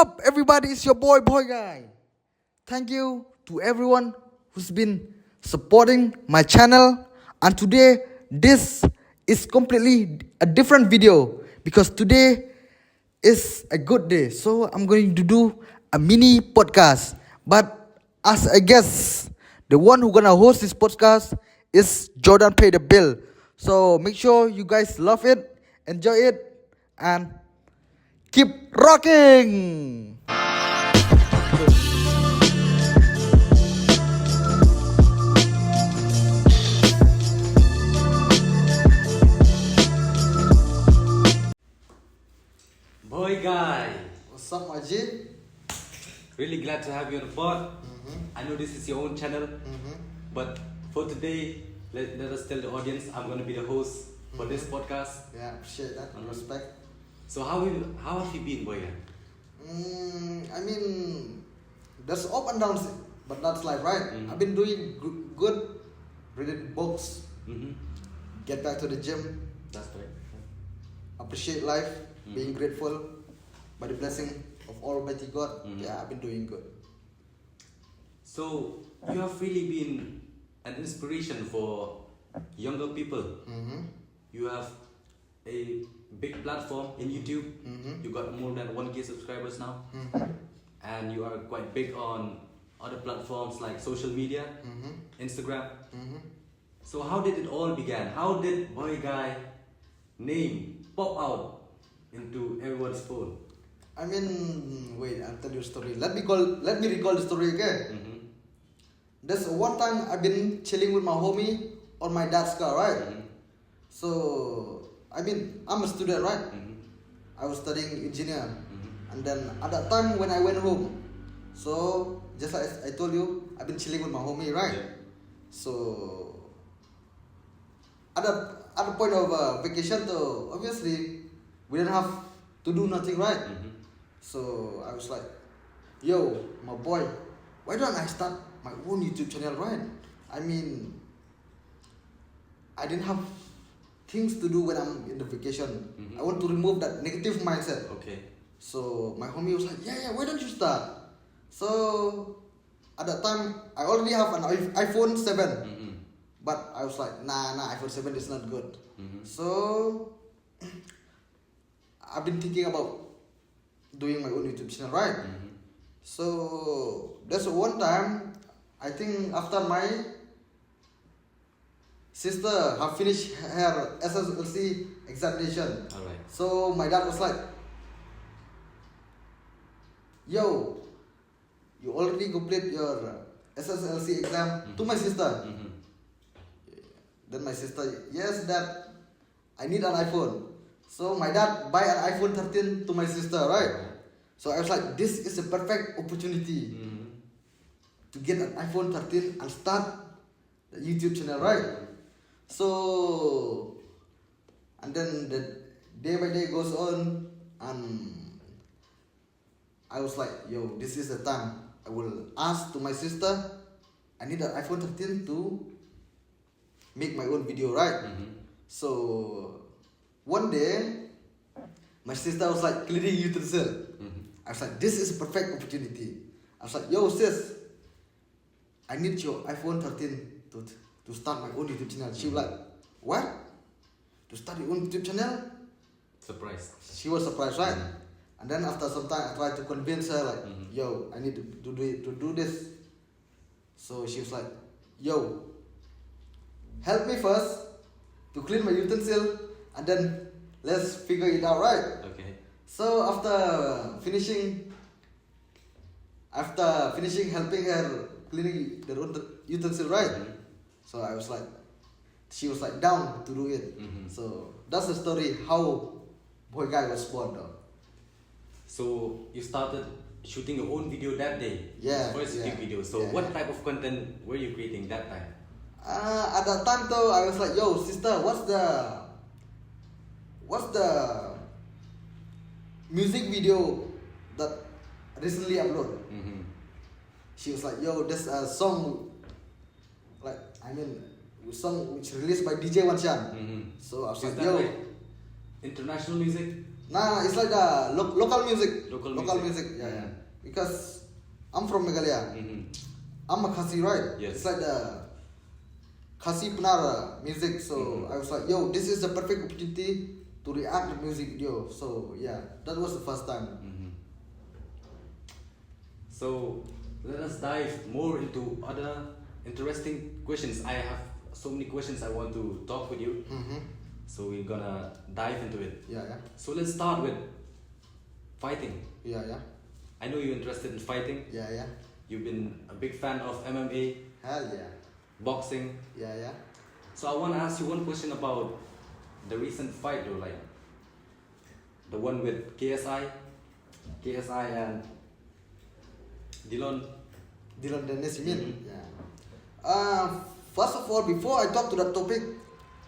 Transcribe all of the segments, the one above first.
up, everybody? It's your boy Guy. Thank you to everyone who's been supporting my channel. And today, this is completely a different video because today is a good day. So I'm going to do a mini podcast. But as a guest, the one who's gonna host this podcast is Jordanpaythebill. So make sure you guys love it, enjoy it, and keep rocking! Boy guy, What's up, my G? really glad to have you on the pod. I know this is your own channel, but for today, let us tell the audience I'm gonna be the host for this podcast. Yeah, appreciate that. Respect. So how have you been, boy guy? I mean, there's up and downs, but that's life, right? I've been doing good, reading books, get back to the gym, That's right. appreciate life, being grateful by the blessing of Almighty God. Yeah, I've been doing good. So you have really been an inspiration for younger people. You have a big platform in YouTube. You got more than 1K subscribers now, and you are quite big on other platforms like social media, Instagram. So how did it all begin? How did Boy Guy name pop out into everyone's phone? I mean, wait, I'll tell you a story. Let me recall the story again. There's one time I've been chilling with my homie on my dad's car, right? So, I mean, I'm a student, right? I was studying engineer. And then at that time when I went home, so just like I told you, I've been chilling with my homie, right? Yeah. So, at the point of vacation, though, obviously, we didn't have to do nothing, right? So I was like, yo, my boy, why don't I start my own YouTube channel, right? I mean, I didn't have things to do when I'm in the vacation. I want to remove that negative mindset. Okay. So my homie was like, yeah, why don't you start? So at that time, I already have an iPhone 7. But I was like, nah, iPhone 7 is not good. So I've been thinking about doing my own YouTube channel, right? So there's one time, I think after my sister have finished her SSLC examination. Alright. So my dad was like, yo, you already complete your SSLC exam to my sister. Then my sister, yes dad, I need an iPhone. So my dad buy an iPhone 13 to my sister, right? So I was like, this is a perfect opportunity to get an iPhone 13 and start the YouTube channel, right? So, and then the day by day goes on, and I was like, yo, this is the time I will ask to my sister, I need an iPhone 13 to make my own video, right? So one day my sister was like cleaning utensil. I was like, this is a perfect opportunity. I was like, yo sis, I need your iPhone 13 to start my own YouTube channel. She was like, what? To start your own YouTube channel? Surprised. She was surprised, right? And then after some time I tried to convince her like, yo, I need to do this. So she was like, yo, help me first to clean my utensil, and then let's figure it out, right? Okay. So after finishing helping her cleaning the utensil, right? So I was like, she was like down to do it. So that's the story how Boy Guy was born, though. So you started shooting your own video that day. Yeah, First yeah, YouTube video. So yeah. what type of content were you creating that time? At that time though, I was like, yo sister, what's the music video that recently uploaded? She was like, yo, there's a song, like, I mean, a song which released by DJ Wanshan. So I was Is like, that yo, like international music? Nah, it's like the local music. Local music. Yeah, yeah. Mhm. Because I'm from Meghalaya. I'm a Khasi, right? Yes. It's like the Khasi Penara music. So I was like, yo, this is the perfect opportunity to react to music video. So yeah, that was the first time. So let us dive more into other interesting questions. I have so many questions I want to talk with you. So we're gonna dive into it. Yeah, yeah. So let's start with fighting. Yeah, yeah. I know you're interested in fighting. Yeah, yeah. You've been a big fan of MMA, Hell yeah. boxing. Yeah, yeah. So I want to ask you one question about the recent fight though, like the one with KSI and Elon. Dylan Dennis, you mean? Yeah. First of all, before I talk to that topic,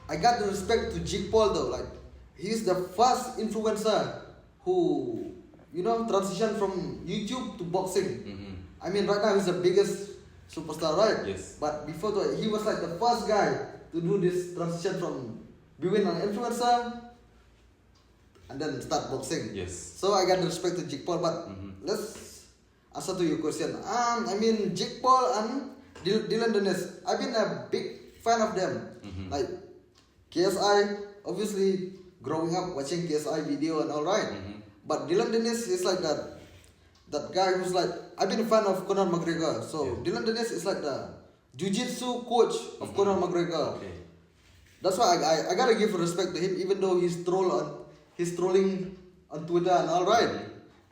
I got the respect to Jake Paul though. Like, he's the first influencer who, transitioned from YouTube to boxing. I mean, right now he's the biggest superstar, right? Yes. But before that, he was like the first guy to do this transition from being an influencer and then start boxing. Yes. So I got the respect to Jake Paul, but let's answer to your question. I mean, Jake Paul and Dylan Dennis, I've been a big fan of them. Like KSI, obviously growing up watching KSI video and all right. But Dylan Dennis is like that guy who's like, I've been a fan of Conor McGregor. So Dylan Dennis is like the jiu-jitsu coach of Conor McGregor. Okay. That's why I gotta give respect to him, even though he's trolling on Twitter and all right.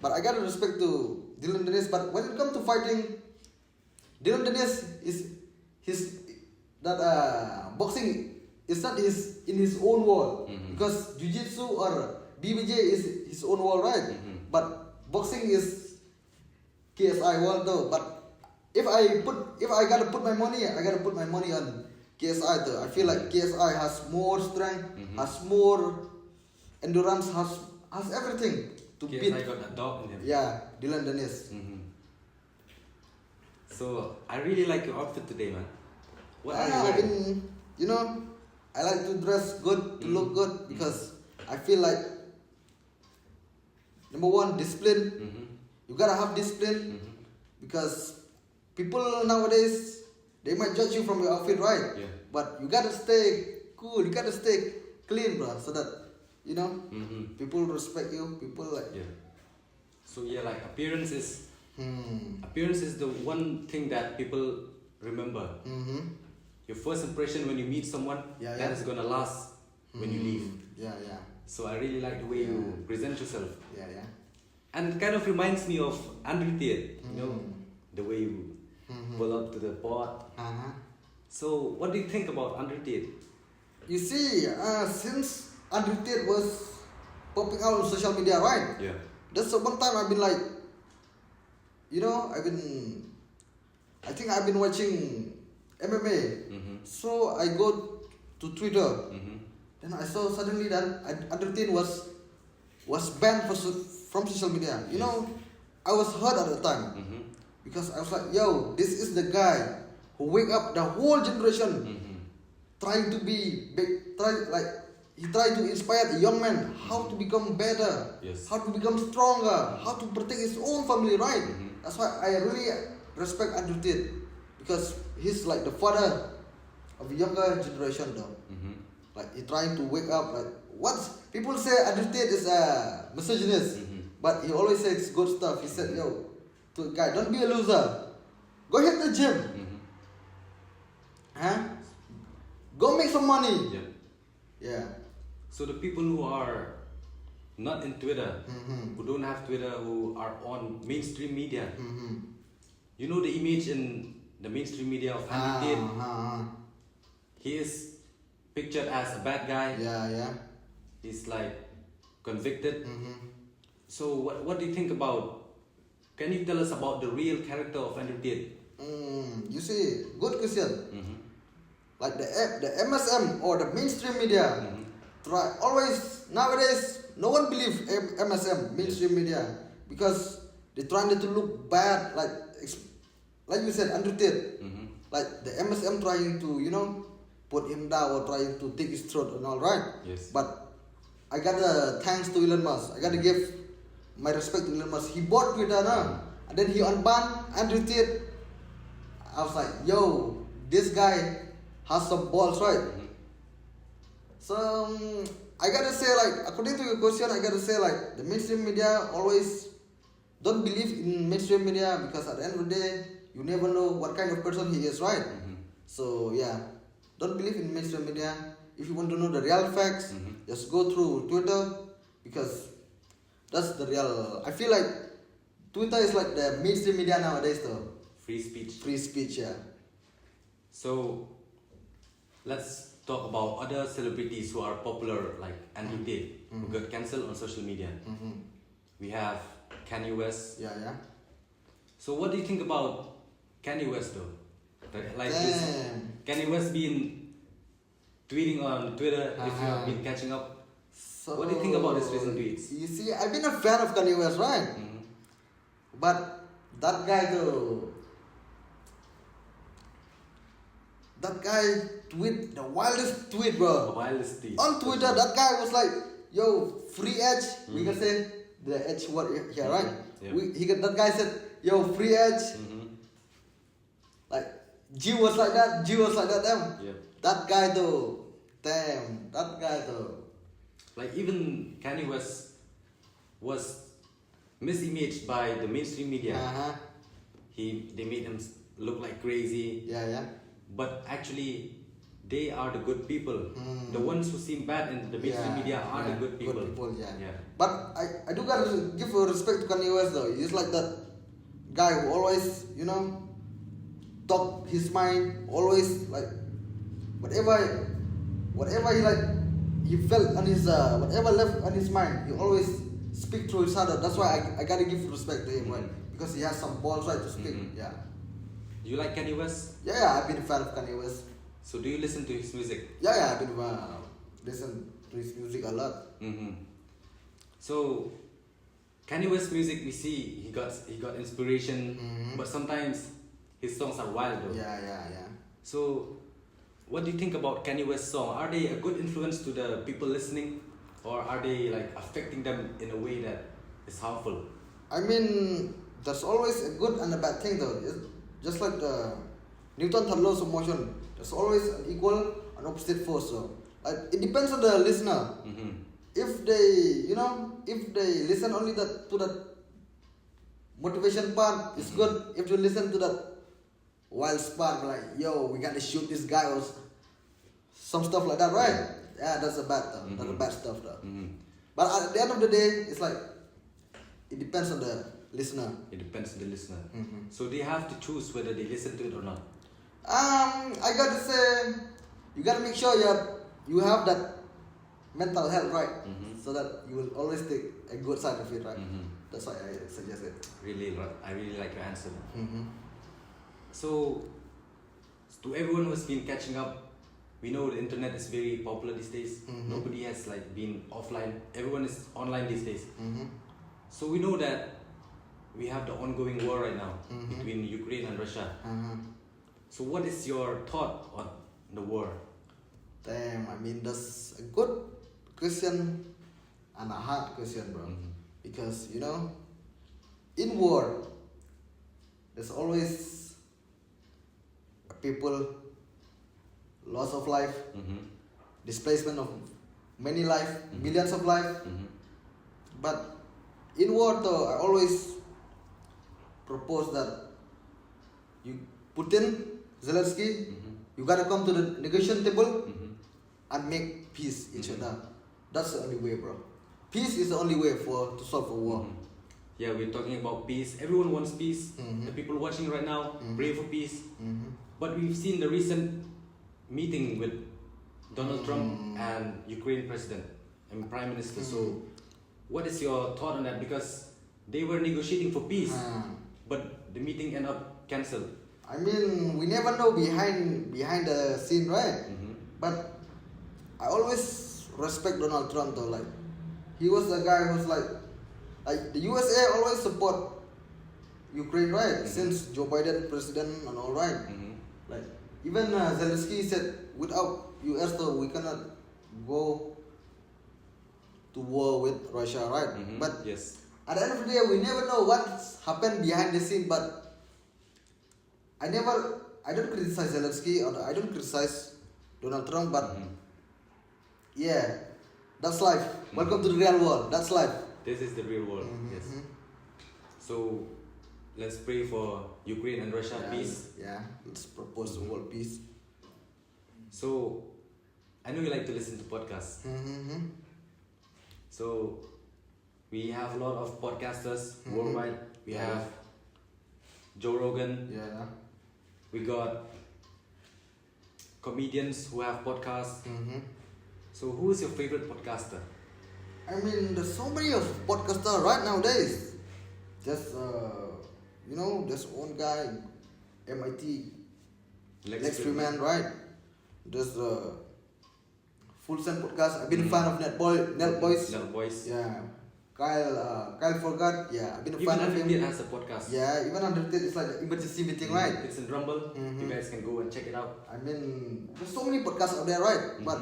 But I gotta respect to Dylan Dennis. But when it comes to fighting, Dylan Dennis boxing is not in his own world because jiu-jitsu or BBJ is his own world, right? But boxing is KSI world though. But if I gotta put my money, I gotta put my money on KSI though. I feel like KSI has more strength, has more endurance, has everything to KSI beat. got that dog in him. Yeah, Dylan Dennis. So I really like your outfit today, man. What are you I've wearing? been, I like to dress good, to look good because I feel like number one, discipline. You gotta have discipline because people nowadays they might judge you from your outfit, right? Yeah. But you gotta stay cool. You gotta stay clean, bro, so that people respect you. People like So yeah, like appearance is the one thing that people remember. Your first impression when you meet someone, that is gonna last when you leave. Yeah, yeah. So I really like the way you present yourself. Yeah, yeah. And it kind of reminds me of Andrew Tate, the way you pull up to the pot. So what do you think about Andrew Tate? You see, since Andrew Tate was popping out on social media, right? Yeah. That's the one time I've been like, I think I've been watching MMA. So I go to Twitter. Then I saw suddenly that Andrew Tate was banned from social media. I was hurt at the time because I was like, yo, this is the guy who wake up the whole generation trying to be big, he tried to inspire the young man how to become better, how to become stronger, how to protect his own family, right? That's why I really respect Andrew Tate because he's like the father of the younger generation though. Like he trying to wake up, like people say Andrew Tate is a misogynist, but he always says good stuff. He said, yo, to a guy, don't be a loser. Go hit the gym. Go make some money. Yeah. So the people who are not in Twitter, who don't have Twitter, who are on mainstream media, you know the image in the mainstream media of Andrew Tate? He is pictured as a bad guy. Yeah. He's like convicted. So what do you think about? Can you tell us about the real character of Andrew Tate? You see, good question. Like the MSM or the mainstream media, try always nowadays. No one believes MSM mainstream media because they're trying to look bad. Like you said, Andrew Tate. Like the MSM trying to put him down or trying to take his throat and all right. Yes. But I gotta thanks to Elon Musk. I gotta give my respect to Elon Musk. He bought Twitter, no? And then he unbanned and retweeted. I was like, yo, this guy has some balls, right? So I gotta say, like, according to your question, I gotta say, like, the mainstream media always don't believe in mainstream media, because at the end of the day, you never know what kind of person he is, right? So yeah, don't believe in mainstream media. If you want to know the real facts, just go through Twitter, because that's the real. I feel like Twitter is like the mainstream media nowadays, though. Free speech. Free speech, yeah. So let's talk about other celebrities who are popular, like Andrew Tate, who got cancelled on social media. We have Kanye West. Yeah. So what do you think about Kanye West, though? Like this, Kanye West been tweeting on Twitter, if you have been catching up. So, what do you think about his recent tweets? You see, I've been a fan of Kanye West, right? But that guy, though, that guy tweet the wildest tweet, bro. The wildest tweet. On Twitter, that guy was like, "Yo, free edge." We can say the edge word here, right? Yeah. That guy said, "Yo, free edge." Like G was like that. Damn. Yeah. That guy though, damn. That guy though. Like even Kanye West was misimaged by the mainstream media. They made him look like crazy. Yeah. But actually, they are the good people. The ones who seem bad in the mainstream media are the good people. Yeah. But I do gotta give respect to Kanye West though. He's like that guy who always, talk his mind. Always like whatever he felt on his whatever left on his mind. He always speak through his heart. That's why I gotta give respect to him, right? Because he has some balls, right, to speak. Yeah. You like Kanye West? Yeah, I've been a fan of Kanye West. So do you listen to his music? Yeah, I've been listen to his music a lot. So Kanye West music, we see he got inspiration, but sometimes his songs are wild though. Yeah. So what do you think about Kanye West's song? Are they a good influence to the people listening, or are they like affecting them in a way that is harmful? I mean, there's always a good and a bad thing though. It's just like the Newton's laws of motion. There's always an equal and opposite force. So, like, it depends on the listener. If they listen only to that motivation part, it's good. If you listen to that wild part, like, yo, we gotta shoot this guy or some stuff like that, right? Yeah, that's a bad stuff. That's a bad stuff though. But at the end of the day, it's like it depends on the listener. It depends on the listener. So they have to choose whether they listen to it or not. I gotta say, you gotta make sure you have that mental health, right? So that you will always take a good side of it, right? That's why I suggest it. I really like your answer. So to everyone who's been catching up, we know the internet is very popular these days. Nobody has like been offline. Everyone is online these days. So we know that we have the ongoing war right now between Ukraine and Russia. So what is your thought on the war? Damn, I mean, that's a good question and a hard question, bro. Because, in war, there's always people, loss of life, displacement of many life, millions of life. But in war, though, I always propose that Putin, Zelensky, you gotta come to the negotiation table and make peace each other. That's the only way, bro. Peace is the only way to solve a war. Yeah, we're talking about peace. Everyone wants peace. The people watching right now pray for peace. But we've seen the recent meeting with Donald Trump and Ukraine president and prime minister. So what is your thought on that? Because they were negotiating for peace, but the meeting ended up cancelled. I mean, we never know behind the scene, right? But I always respect Donald Trump though. Like, he was the guy who's like the USA always support Ukraine, right? Since Joe Biden president and all, right? Like, even Zelensky said, without US though, we cannot go to war with Russia, right? But yes. at the end of the day, we never know what's happened behind the scene. But I don't criticize Zelensky or I don't criticize Donald Trump, but yeah, that's life. Welcome to the real world. That's life. This is the real world. Yes. So let's pray for Ukraine and Russia peace. Yeah, let's propose the world peace. So I know you like to listen to podcasts. So we have a lot of podcasters worldwide. We have Joe Rogan. Yeah. We got comedians who have podcasts. So who is your favorite podcaster? I mean, there's so many of podcasters right nowadays. Just there's one guy, MIT, Lex Freeman, right? There's Full Send podcast. I've been a fan of Net Boys. Yeah. Kyle Forgot. Yeah, I've been a fan of him. Even has a podcast. Yeah, even Undertale is like an emergency meeting, right? It's in Rumble. You guys can go and check it out. I mean, there's so many podcasts out there, right? But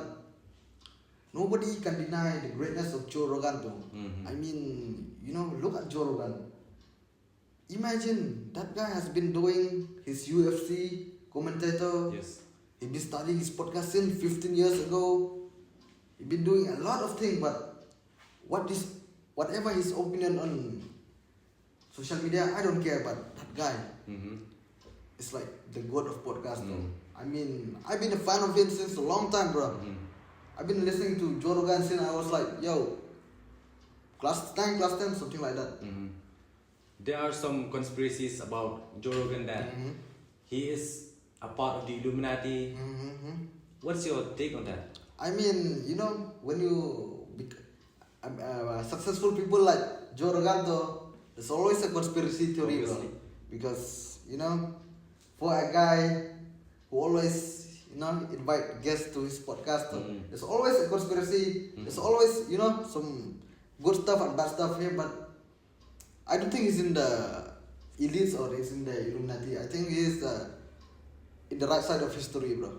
nobody can deny the greatness of Joe Rogan, though. I mean, look at Joe Rogan. Imagine that guy has been doing his UFC commentator. Yes. He's been studying his podcasting 15 years ago. He's been doing a lot of things, but whatever his opinion on social media, I don't care. But that guy is like the god of podcast. I mean, I've been a fan of him since a long time, bro. I've been listening to Joe Rogan since I was like, class 10, something like that. There are some conspiracies about Joe Rogan that he is a part of the Illuminati. What's your take on that? I mean, when you successful people like Joe Rogan, though, there's always a conspiracy theory, bro. Because for a guy who always invite guests to his podcast, there's always a conspiracy. There's always some good stuff and bad stuff here, but I don't think he's in the elites or he's in the Illuminati. I think he's in the right side of history, bro.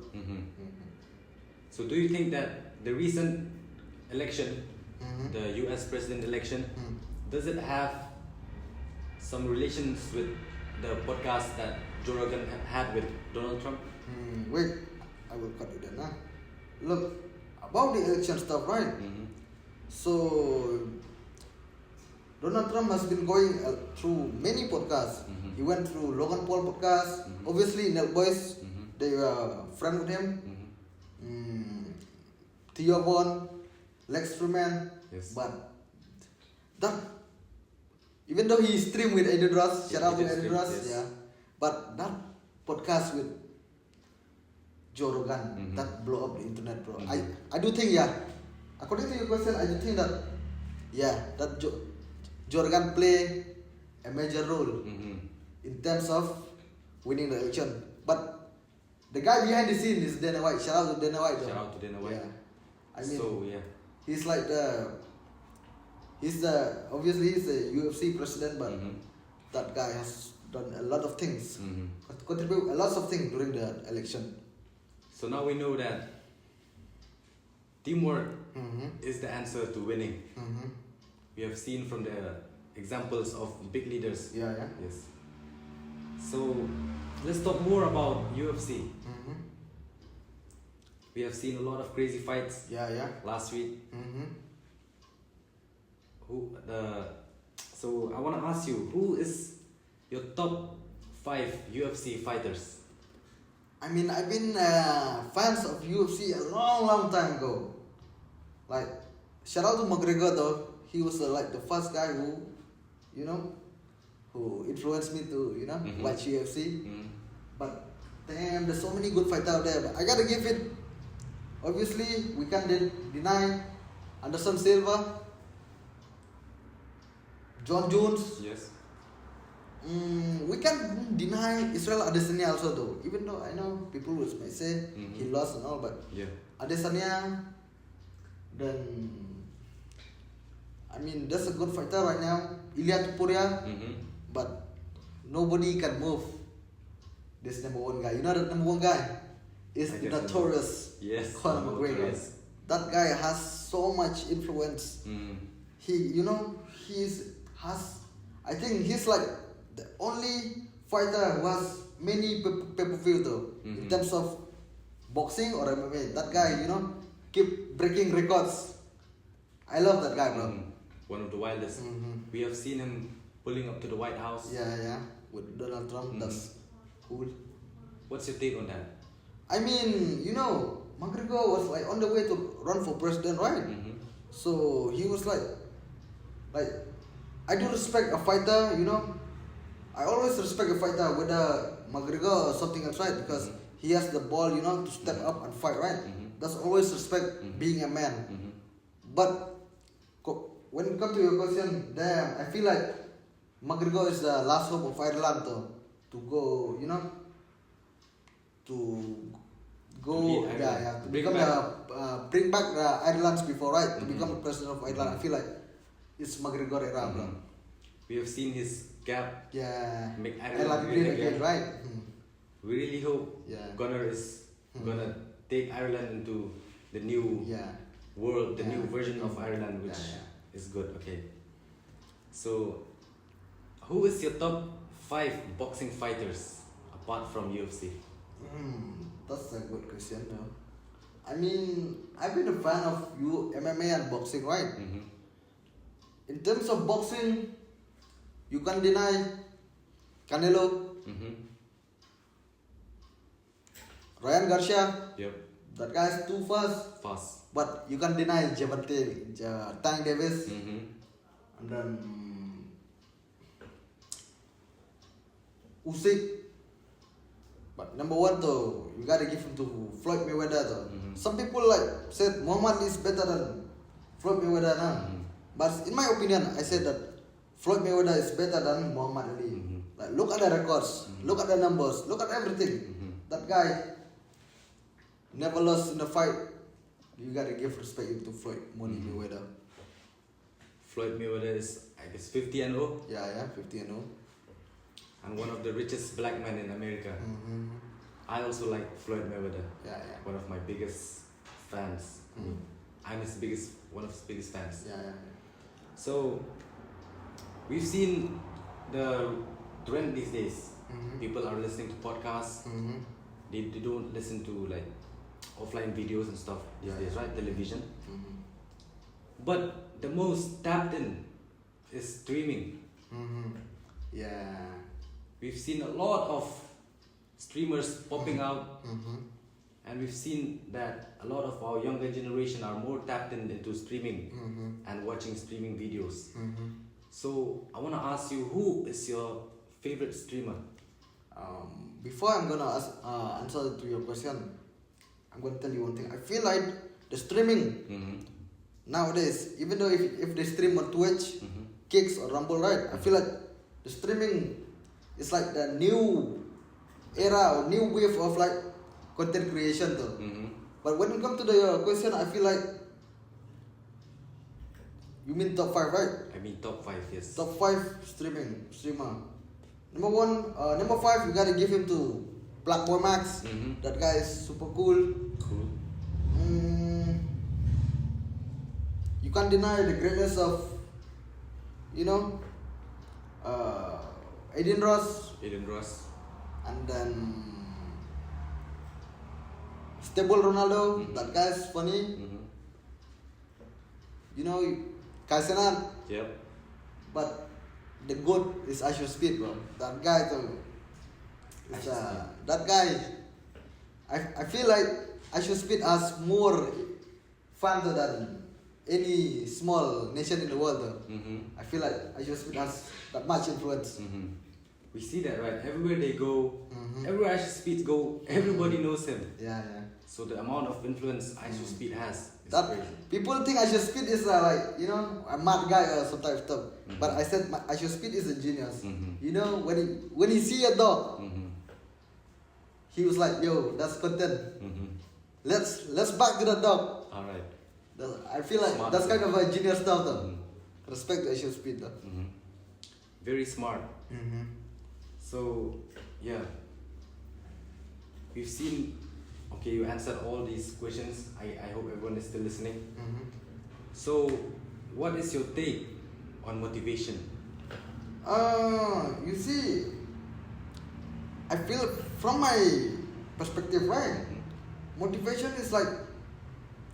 So do you think that the recent election, the US president election, does it have some relations with the podcast that Joe Rogan had with Donald Trump? Wait, I will cut you then. Look, about the election stuff, right? So Donald Trump has been going through many podcasts. He went through Logan Paul podcast. Obviously, Net Boys, they were friends with him. Theo Von, Lex Freeman. Yes. But that, even though he streamed with Aiden Ross, shout out to Aiden Ross, yeah. But that podcast with Joe Rogan, that blew up the internet, bro. I do think, according to your question, I do think that, that Joe Rogan play a major role in terms of winning the election. But the guy behind the scene is Dana White. Shout out to Dana White. Shout out to Dana White. Yeah. I mean, he's like obviously he's the UFC president, but that guy has done a lot of things, contribute a lot of things during the election. So now we know that teamwork is the answer to winning. We have seen from the examples of big leaders. Yeah. Yes. So let's talk more about UFC. We have seen a lot of crazy fights. Last week. So I want to ask you, who is your top 5 UFC fighters? I mean, I've been fans of UFC a long time ago. Like, shout out to McGregor though. He was like the first guy who influenced me to watch UFC. But damn, there's so many good fighters out there. But I gotta give it. Obviously, we can't deny Anderson Silva, John Jones. Yes. We can't deny Israel Adesanya also though. Even though I know people might say he lost and all, but Adesanya, then I mean that's a good fighter right now. Ilya Topuria, but nobody can move this number one guy. You know the number one guy is notorious. Yes. Conor McGregor. that guy has so much influence. He, I think he's like the only fighter who has many pay-per-view though, in terms of boxing or MMA. That guy, keep breaking records. I love that guy, bro. One of the wildest. We have seen him pulling up to the White House. Yeah, with Donald Trump. That's cool. What's your take on that? I mean, McGregor was like on the way to run for president, right? So he was like, I do respect a fighter, I always respect a fighter, whether McGregor or something else, right? Because he has the ball, to step up and fight, right? That's always respect being a man. But when it comes to your question, damn, I feel like McGregor is the last hope of Ireland to go, bring back the Ireland's before, right? To become the president of Ireland. I feel like it's McGregor era, bro. We have seen his gap. Yeah. Make Ireland great again, right? We really hope Gunnar is gonna take Ireland into the new world, the new version of Ireland, which is good. Okay. So, who is your top 5 boxing fighters apart from UFC? That's a good question, though. I mean, I've been a fan of MMA and boxing, right? In terms of boxing, you can't deny Canelo, Ryan Garcia. Yep. That guy's too fast. But you can't deny Tank Davis. And then Usyk. But number 1 though, you gotta give him to Floyd Mayweather though. Some people said Muhammad Ali is better than Floyd Mayweather now. But in my opinion, I said that Floyd Mayweather is better than Muhammad Ali. Like, look at the records, look at the numbers, look at everything. That guy never lost in a fight. You gotta give respect to Floyd Mayweather. Floyd Mayweather is, I guess, 50-0. Yeah, 50-0. And one of the richest black men in America. I also like Floyd Mayweather. Yeah. One of my biggest fans. I'm one of his biggest fans. Yeah. So, we've seen the trend these days. People are listening to podcasts. They don't listen to offline videos and stuff these days, right? Television. But the most tapped in is streaming. Yeah. We've seen a lot of streamers popping out, and we've seen that a lot of our younger generation are more tapped into streaming and watching streaming videos. So I want to ask you, who is your favorite streamer? Before I'm gonna answer to your question, I'm gonna tell you one thing. I feel like the streaming nowadays, even though if they stream on Twitch, Kicks or Rumble, right? I feel like the streaming is like the new era or new wave of content creation though. But when it comes to the question, I feel like you mean top 5, right? I mean top 5, yes. Top 5 streamer. Number 5, you gotta give him to Black Boy Max. That guy is super cool. You can't deny the greatness of Aiden Ross. And then Stable Ronaldo. That guy is funny. Kai Cenat. Yep. But the GOAT is Asher Speed, bro. That guy too. That guy, I feel like Asher Speed has more fans than any small nation in the world though. I feel like Asher Speed has that much influence. We see that, right? Everywhere they go, everywhere Asher Speed go, everybody knows him. Yeah. So the amount of influence Asher Speed has is That crazy. people think Asher Speed is a mad guy or some type of stuff. But I said Asher Speed is a genius. When he see a dog, he was like, "Yo, that's content. Let's back to the dog." All right. I feel like Smart. that's kind of a genius stuff though. Respect to Asher Speed though. Very smart. So, yeah. We've seen Okay, you answered all these questions. I hope everyone is still listening. Mm-hmm. So, what is your take on motivation? You see, I feel from my perspective, right? Motivation is like,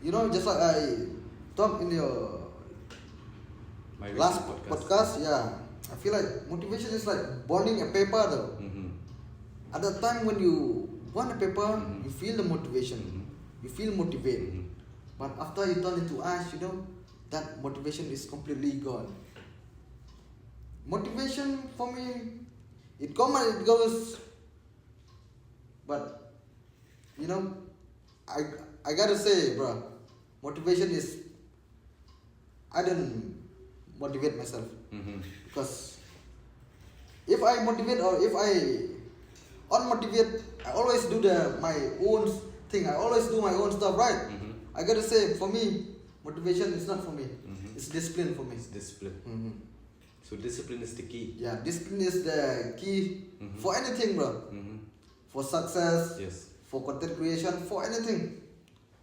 just like I talked in your My last recent podcast, yeah. I feel like motivation is like burning a paper though. Mm-hmm. At the time when you burn a paper, Mhm. you feel the motivation. You feel motivated. Mhm. But after you turn into ash, that motivation is completely gone. Motivation for me, it comes and it goes. But I gotta say, bro, motivation is, I don't motivate myself Mm-hmm. because if I motivate or if I unmotivate, I always do my own thing. I always do my own stuff, right? Mm-hmm. I gotta say, for me, motivation is not for me. Mhm. It's discipline for me. It's discipline. Mm-hmm. So discipline is the key. Yeah, discipline is the key Mhm. for anything, bro. Mm-hmm. For success, Yes. for content creation, for anything.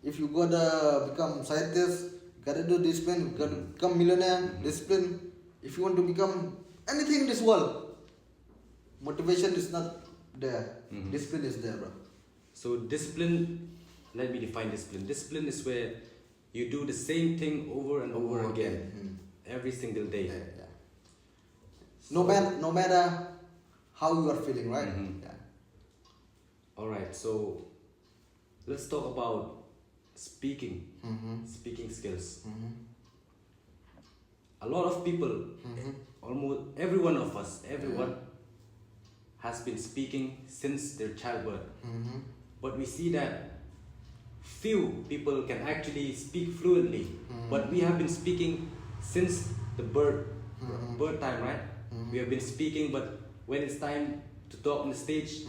If you gotta become scientist, you gotta do discipline. You gotta become millionaire, Mhm. discipline. If you want to become anything in this world, motivation is not there. Mhm. Discipline is there, bro. So discipline, let me define discipline. Discipline is where you do the same thing over and over again, every single day. Yeah, yeah. No matter how you are feeling, right? Mhm. Yeah. Alright, so let's talk about speaking, Mm-hmm. speaking skills. Mm-hmm. A lot of people, Mm-hmm. almost every one of us, everyone has been speaking since their childhood. Mm-hmm. But we see that few people can actually speak fluently. But we have been speaking since the birth time, right? We have been speaking, but when it's time to talk on the stage,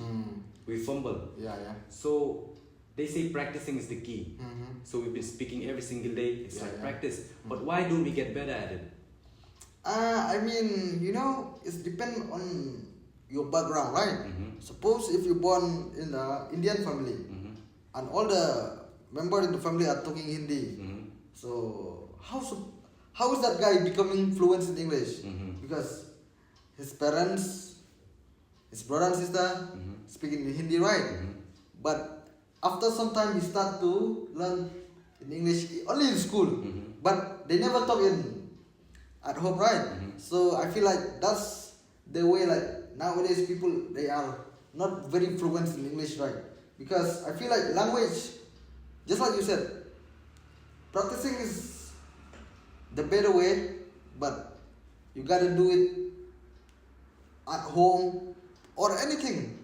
we fumble. Yeah, yeah. So they say practicing is the key. Mm-hmm. So we've been speaking every single day. It's Yeah, like yeah. practice. But why don't we get better at it? I mean, it's depend on your background, right? Mhm. Suppose if you're born in an Indian family Mhm. and all the members in the family are talking Hindi, Mhm. so how is that guy becoming fluent in English? Mhm. Because his parents, his brother and sister speaking in Hindi, right? Mhm. But after some time, he start to learn in English only in school, but they never talk at home, right? So I feel like that's the way. Like nowadays, people they are not very fluent in English, right? Because I feel like language, just like you said, practicing is the better way, but you gotta do it at home or anything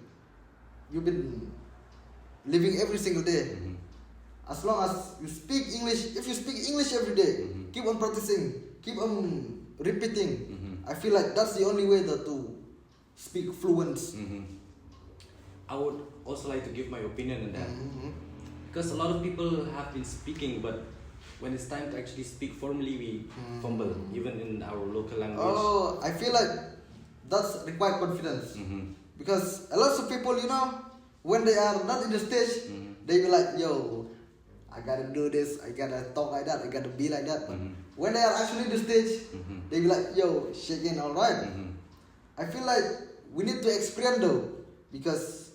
you've been living every single day. As long as you speak English, if you speak English every day, keep on practicing, keep on repeating. I feel like that's the only way to speak fluent. I would also like to give my opinion on that. Mhm. Because a lot of people have been speaking, but when it's time to actually speak formally, we fumble, even in our local language. Oh, I feel like that's required confidence. Because a lot of people, when they are not in the stage, they be like, yo, I gotta do this, I gotta talk like that, I gotta be like that. But when they are actually in the stage, they be like, yo, shaking, alright. I feel like we need to experience though, because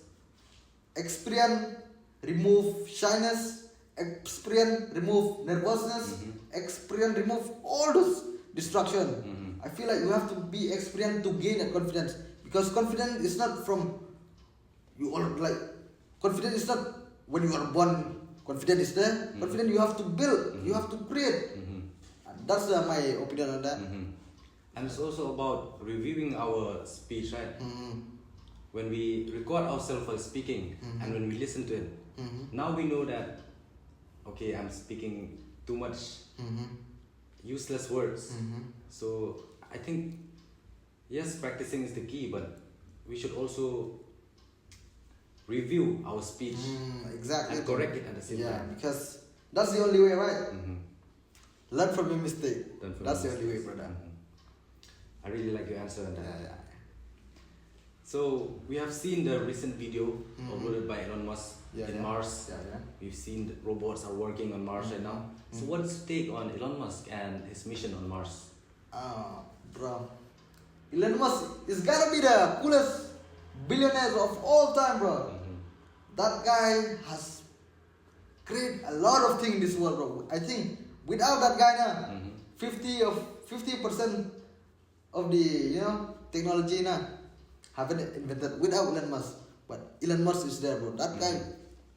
experience remove shyness, experience remove nervousness, experience remove all those distraction. I feel like you have to be experienced to gain a confidence, because confidence is not from you all like confidence is not when you are born. Confidence is there. Confidence you have to build, you have to create. That's my opinion on that. And it's also about reviewing our speech, right? When we record ourselves while speaking and when we listen to it, now we know that, okay, I'm speaking too much useless words. So I think, yes, practicing is the key, but we should also review our speech Exactly. and correct it at the same Yeah, time. because that's the only way, right? Learn from your mistake. Learn from That's the your only way, mistakes. brother. I really like your answer on that. Yeah, yeah. So we have seen the recent video uploaded by Elon Musk in Mars. Yeah. We've seen that robots are working on Mars right now. So what's your take on Elon Musk and his mission on Mars? Bro, Elon Musk is gonna be the coolest billionaire of all time, bro. That guy has created a lot of things in this world, bro. I think without that guy, 50% of the technology haven't invented without Elon Musk. But Elon Musk is there, bro. That guy,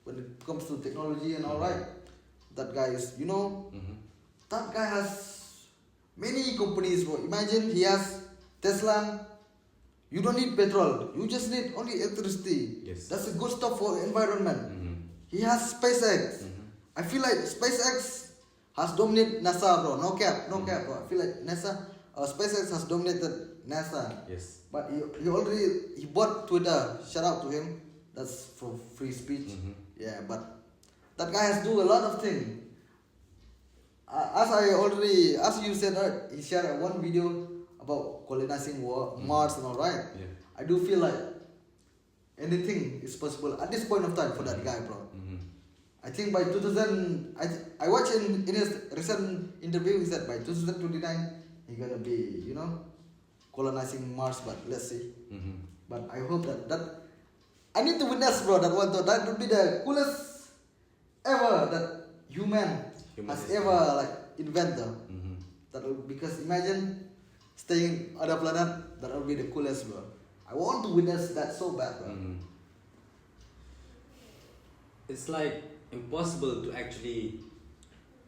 when it comes to technology and all right, that guy is, that guy has many companies, bro. Imagine he has Tesla. You don't need petrol. You just need only electricity. Yes. That's a good stuff for environment. He has SpaceX. I feel like SpaceX has dominated NASA, bro. No cap, bro. I feel like SpaceX has dominated NASA. Yes. But he bought Twitter. Shout out to him. That's for free speech. Yeah, but that guy has do a lot of things. As you said, right, he shared one video about colonizing Mars and all right. Yeah. I do feel like anything is possible at this point of time for that guy, bro. I think by 2000, I watched in his recent interview, he said by 2029 he's gonna be, colonizing Mars. But let's see. But I hope that I need to witness, bro. That would be the coolest ever that human has ever invented. Because imagine staying on other planet, that would be the coolest, bro. I want to witness that so bad, bro. It's like impossible to actually,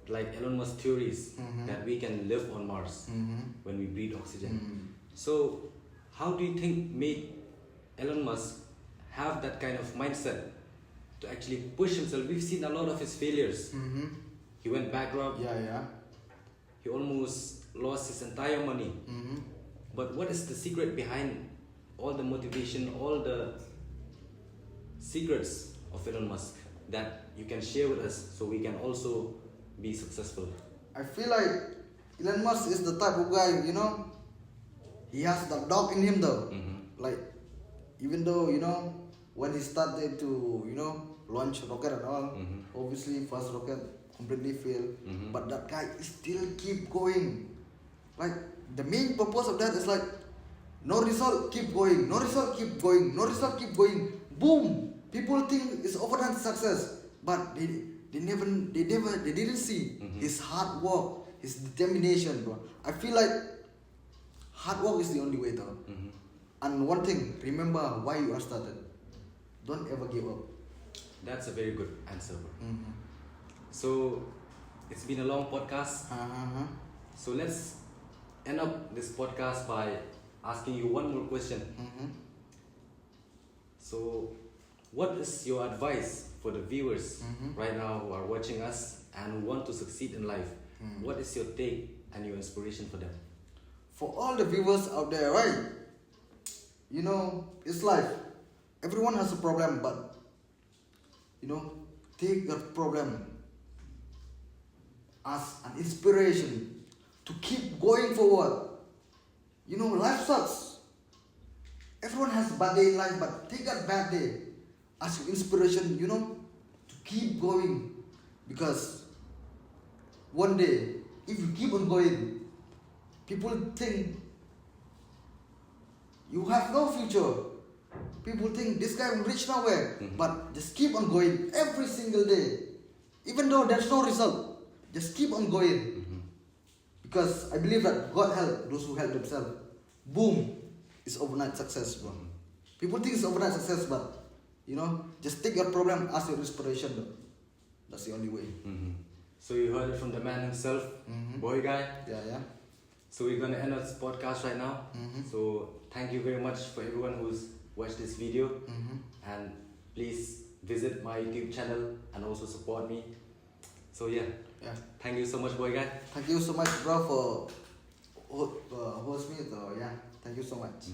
like Elon Musk theories, that we can live on Mars when we breathe oxygen. So how do you think made Elon Musk have that kind of mindset to actually push himself? We've seen a lot of his failures. He went bankrupt. Yeah. He almost lost his entire money. But what is the secret behind all the motivation, all the secrets of Elon Musk that you can share with us so we can also be successful? I feel like Elon Musk is the type of guy, he has the dog in him though. Like, even though, when he started to, launch rocket and all, obviously first rocket completely failed, but that guy still keep going. Like, the main purpose of that is like, no result, keep going, no result, keep going, no result, keep going. Boom! People think it's overnight success, but they didn't see his hard work, his determination, bro. I feel like hard work is the only way though. And one thing, remember why you are started. Don't ever give up. That's a very good answer, bro. So it's been a long podcast. So let's end up this podcast by asking you one more question. So what is your advice for the viewers right now who are watching us and who want to succeed in life? What is your take and your inspiration for them? For all the viewers out there, right? It's life. Everyone has a problem, but take that problem as an inspiration to keep going forward. Life sucks. Everyone has a bad day in life, but take that bad day as your inspiration, to keep going. Because one day, if you keep on going, people think you have no future. People think this guy will reach nowhere. But just keep on going every single day. Even though there's no result, just keep on going. Because I believe that God help those who help themselves. Boom, it's overnight success, bro. People think it's overnight success, but just take your problem as your inspiration, though. That's the only way. So you heard it from the man himself, boy guy. Yeah. So we're gonna end this podcast right now. So thank you very much for everyone who's watched this video, and please visit my YouTube channel and also support me. So yeah. Thank you so much, boy guy. Thank you so much, bro, for host me. So yeah, thank you so much.